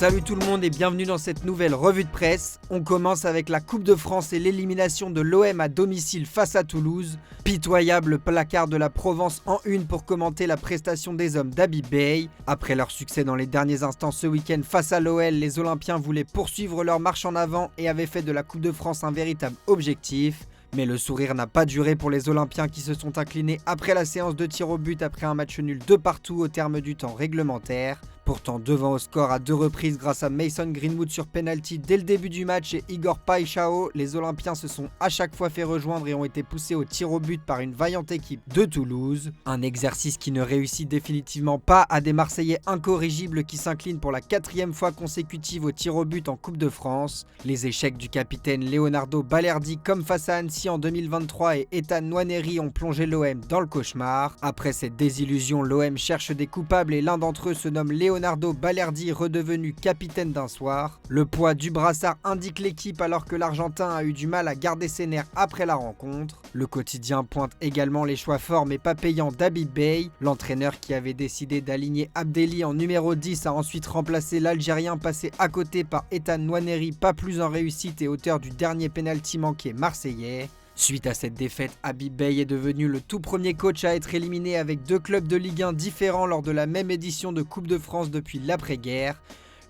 Salut tout le monde et bienvenue dans cette nouvelle revue de presse. On commence avec la Coupe de France et l'élimination de l'OM à domicile face à Toulouse. Pitoyable placard de la Provence en une pour commenter la prestation des hommes d'Habib Beye. Après leur succès dans les derniers instants ce week-end face à l'OL, les Olympiens voulaient poursuivre leur marche en avant et avaient fait de la Coupe de France un véritable objectif. Mais le sourire n'a pas duré pour les Olympiens qui se sont inclinés après la séance de tir au but après un match nul de partout au terme du temps réglementaire. Pourtant devant au score à 2 reprises grâce à Mason Greenwood sur penalty dès le début du match et Igor Paixão, les Olympiens se sont à chaque fois fait rejoindre et ont été poussés au tir au but par une vaillante équipe de Toulouse. Un exercice qui ne réussit définitivement pas à des Marseillais incorrigibles qui s'inclinent pour la 4e fois consécutive au tir au but en Coupe de France. Les échecs du capitaine Leonardo Balerdi comme face à Annecy en 2023 et Ethan Nwaneri ont plongé l'OM dans le cauchemar. Après cette désillusion, l'OM cherche des coupables et l'un d'entre eux se nomme Leonardo Balerdi, redevenu capitaine d'un soir. Le poids du brassard indique l'équipe alors que l'Argentin a eu du mal à garder ses nerfs après la rencontre. Le quotidien pointe également les choix forts mais pas payants d'Habib Beye. L'entraîneur qui avait décidé d'aligner Abdelli en numéro 10 a ensuite remplacé l'Algérien passé à côté par Ethan Nwaneri, pas plus en réussite et auteur du dernier pénalty manqué marseillais. Suite à cette défaite, Habib Beye est devenu le tout premier coach à être éliminé avec 2 clubs de Ligue 1 différents lors de la même édition de Coupe de France depuis l'après-guerre.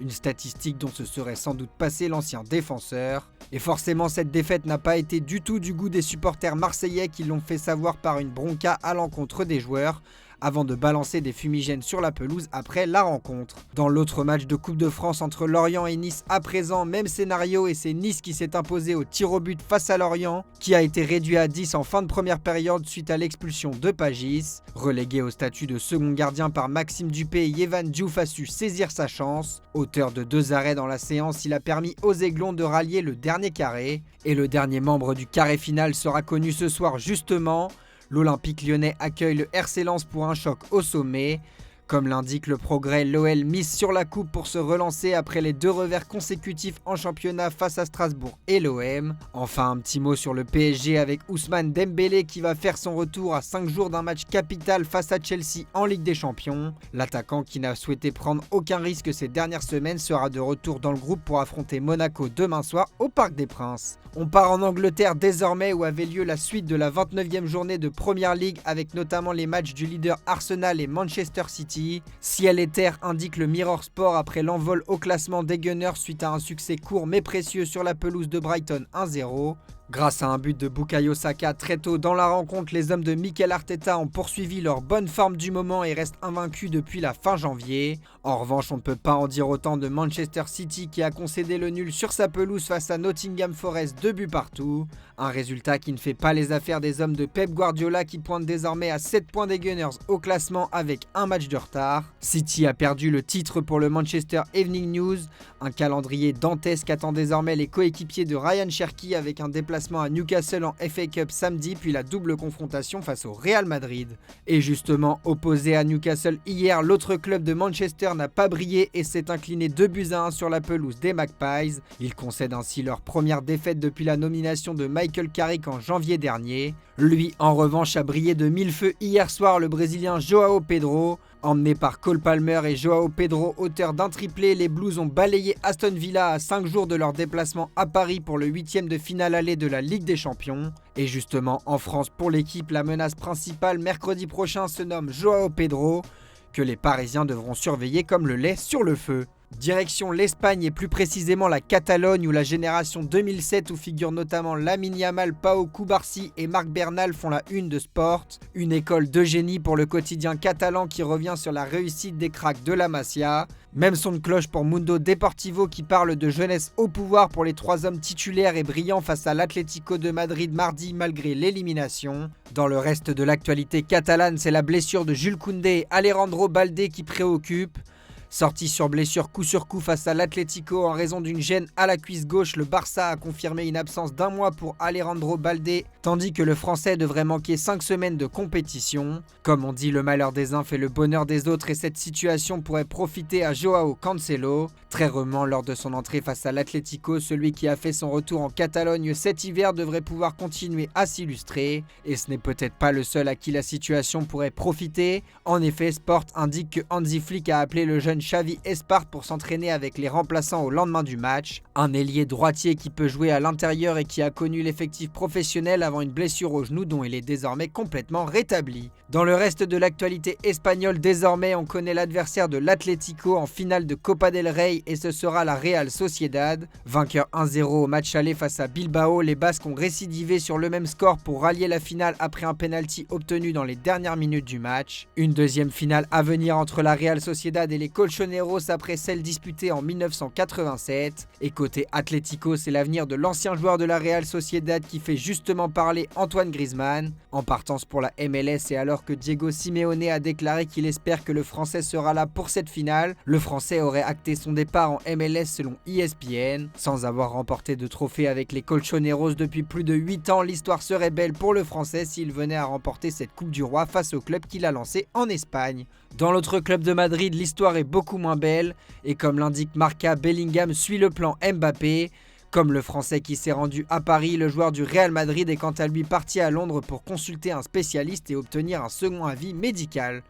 Une statistique dont se serait sans doute passé l'ancien défenseur. Et forcément cette défaite n'a pas été du tout du goût des supporters marseillais qui l'ont fait savoir par une bronca à l'encontre des joueurs, avant de balancer des fumigènes sur la pelouse après la rencontre. Dans l'autre match de Coupe de France entre Lorient et Nice à présent, même scénario et c'est Nice qui s'est imposé au tir au but face à Lorient, qui a été réduit à 10 en fin de première période suite à l'expulsion de Pagis. Relégué au statut de second gardien par Maxime Dupé, Yehvan Diouf a su saisir sa chance. Auteur de 2 arrêts dans la séance, il a permis aux Aiglons de rallier le dernier carré. Et le dernier membre du carré final sera connu ce soir justement. L'Olympique lyonnais accueille le RC Lens pour un choc au sommet. Comme l'indique le progrès, l'OL mise sur la coupe pour se relancer après les 2 revers consécutifs en championnat face à Strasbourg et l'OM. Enfin un petit mot sur le PSG avec Ousmane Dembélé qui va faire son retour à 5 jours d'un match capital face à Chelsea en Ligue des Champions. L'attaquant qui n'a souhaité prendre aucun risque ces dernières semaines sera de retour dans le groupe pour affronter Monaco demain soir au Parc des Princes. On part en Angleterre désormais où avait lieu la suite de la 29e journée de Premier League avec notamment les matchs du leader Arsenal et Manchester City. Ciel et terre indique le Mirror Sport après l'envol au classement des Gunners suite à un succès court mais précieux sur la pelouse de Brighton 1-0. Grâce à un but de Bukayo Saka très tôt dans la rencontre, les hommes de Mikel Arteta ont poursuivi leur bonne forme du moment et restent invaincus depuis la fin janvier. En revanche, on ne peut pas en dire autant de Manchester City qui a concédé le nul sur sa pelouse face à Nottingham Forest 2 buts partout. Un résultat qui ne fait pas les affaires des hommes de Pep Guardiola qui pointent désormais à 7 points des Gunners au classement avec un match de retard. City a perdu le titre pour le Manchester Evening News. Un calendrier dantesque attend désormais les coéquipiers de Ryan Cherki avec un déplacement à Newcastle en FA Cup samedi puis la double confrontation face au Real Madrid. Et justement, opposé à Newcastle hier, l'autre club de Manchester n'a pas brillé et s'est incliné 2-1 sur la pelouse des Magpies. Ils concèdent ainsi leur première défaite depuis la nomination de Michael Carrick en janvier dernier. Lui, en revanche, a brillé de 1000 feux hier soir, le Brésilien João Pedro. Emmené par Cole Palmer et João Pedro, auteur d'un triplé, les Blues ont balayé Aston Villa à 5 jours de leur déplacement à Paris pour le 8e de finale aller de la Ligue des Champions. Et justement, en France, pour l'équipe, la menace principale mercredi prochain se nomme João Pedro, que les Parisiens devront surveiller comme le lait sur le feu. Direction l'Espagne et plus précisément la Catalogne où la génération 2007 où figurent notamment Lamine Yamal, Pau Cubarsí et Marc Bernal font la une de Sport. Une école de génie pour le quotidien catalan qui revient sur la réussite des cracks de la Masia. Même son de cloche pour Mundo Deportivo qui parle de jeunesse au pouvoir pour les 3 hommes titulaires et brillants face à l'Atlético de Madrid mardi malgré l'élimination. Dans le reste de l'actualité catalane, c'est la blessure de Jules Koundé et Alejandro Balde qui préoccupe. Sorti sur blessure coup sur coup face à l'Atlético en raison d'une gêne à la cuisse gauche, le Barça a confirmé une absence d'1 mois pour Alejandro Balde, tandis que le Français devrait manquer 5 semaines de compétition. Comme on dit, le malheur des uns fait le bonheur des autres et cette situation pourrait profiter à Joao Cancelo. Très rarement lors de son entrée face à l'Atlético, celui qui a fait son retour en Catalogne cet hiver devrait pouvoir continuer à s'illustrer. Et ce n'est peut-être pas le seul à qui la situation pourrait profiter. En effet, Sport indique que Hansi Flick a appelé le jeune Xavi Espart pour s'entraîner avec les remplaçants au lendemain du match. Un ailier droitier qui peut jouer à l'intérieur et qui a connu l'effectif professionnel avant une blessure au genou dont il est désormais complètement rétabli. Dans le reste de l'actualité espagnole, désormais on connaît l'adversaire de l'Atlético en finale de Copa del Rey et ce sera la Real Sociedad. Vainqueur 1-0 au match aller face à Bilbao, les Basques ont récidivé sur le même score pour rallier la finale après un penalty obtenu dans les dernières minutes du match. Une deuxième finale à venir entre la Real Sociedad et les Colchoneros après celle disputée en 1987. Et côté Atlético, c'est l'avenir de l'ancien joueur de la Real Sociedad qui fait justement parler Antoine Griezmann. En partance pour la MLS et alors que Diego Simeone a déclaré qu'il espère que le Français sera là pour cette finale, le Français aurait acté son départ en MLS selon ESPN. Sans avoir remporté de trophée avec les Colchoneros depuis plus de 8 ans, l'histoire serait belle pour le Français s'il venait à remporter cette Coupe du Roi face au club qu'il a lancé en Espagne. Dans l'autre club de Madrid, l'histoire est beaucoup moins belle et comme l'indique Marca, Bellingham suit le plan Mbappé. Comme le Français qui s'est rendu à Paris, le joueur du Real Madrid est quant à lui parti à Londres pour consulter un spécialiste et obtenir un second avis médical.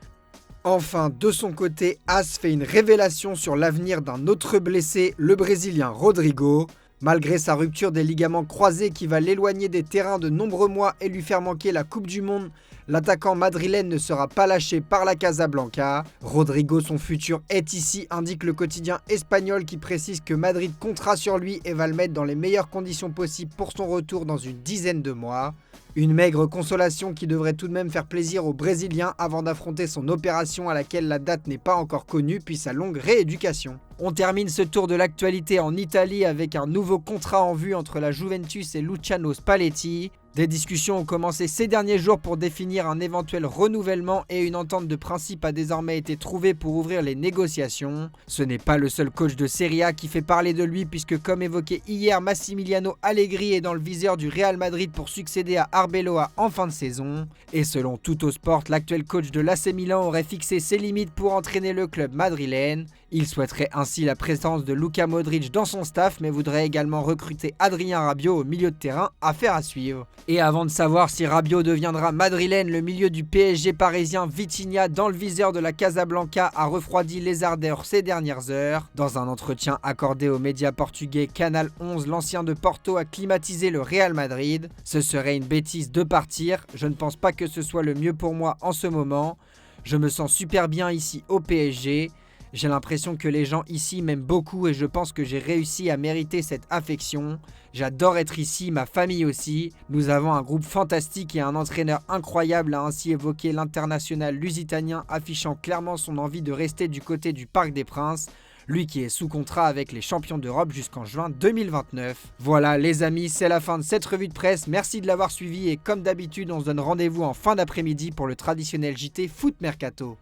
Enfin, de son côté, As fait une révélation sur l'avenir d'un autre blessé, le Brésilien Rodrigo. Malgré sa rupture des ligaments croisés qui va l'éloigner des terrains de nombreux mois et lui faire manquer la Coupe du Monde, l'attaquant madrilène ne sera pas lâché par la Casablanca. Rodrigo, son futur est ici, indique le quotidien espagnol qui précise que Madrid comptera sur lui et va le mettre dans les meilleures conditions possibles pour son retour dans une dizaine de mois. Une maigre consolation qui devrait tout de même faire plaisir aux Brésiliens avant d'affronter son opération à laquelle la date n'est pas encore connue puis sa longue rééducation. On termine ce tour de l'actualité en Italie avec un nouveau contrat en vue entre la Juventus et Luciano Spalletti. Des discussions ont commencé ces derniers jours pour définir un éventuel renouvellement et une entente de principe a désormais été trouvée pour ouvrir les négociations. Ce n'est pas le seul coach de Serie A qui fait parler de lui puisque comme évoqué hier, Massimiliano Allegri est dans le viseur du Real Madrid pour succéder à Arbeloa en fin de saison. Et selon Tuttosport, l'actuel coach de l'AC Milan aurait fixé ses limites pour entraîner le club madrilène. Il souhaiterait ainsi la présence de Luka Modric dans son staff mais voudrait également recruter Adrien Rabiot au milieu de terrain, affaire à suivre. Et avant de savoir si Rabiot deviendra madrilène, le milieu du PSG parisien Vitinha dans le viseur de la Casablanca a refroidi les ardeurs ces dernières heures. Dans un entretien accordé aux médias portugais Canal 11, l'ancien de Porto a climatisé le Real Madrid. Ce serait une bêtise de partir, je ne pense pas que ce soit le mieux pour moi en ce moment. Je me sens super bien ici au PSG. J'ai l'impression que les gens ici m'aiment beaucoup et je pense que j'ai réussi à mériter cette affection. J'adore être ici, ma famille aussi. Nous avons un groupe fantastique et un entraîneur incroyable, a ainsi évoqué l'international lusitanien affichant clairement son envie de rester du côté du Parc des Princes. Lui qui est sous contrat avec les champions d'Europe jusqu'en juin 2029. Voilà les amis, c'est la fin de cette revue de presse. Merci de l'avoir suivi et comme d'habitude, on se donne rendez-vous en fin d'après-midi pour le traditionnel JT Foot Mercato.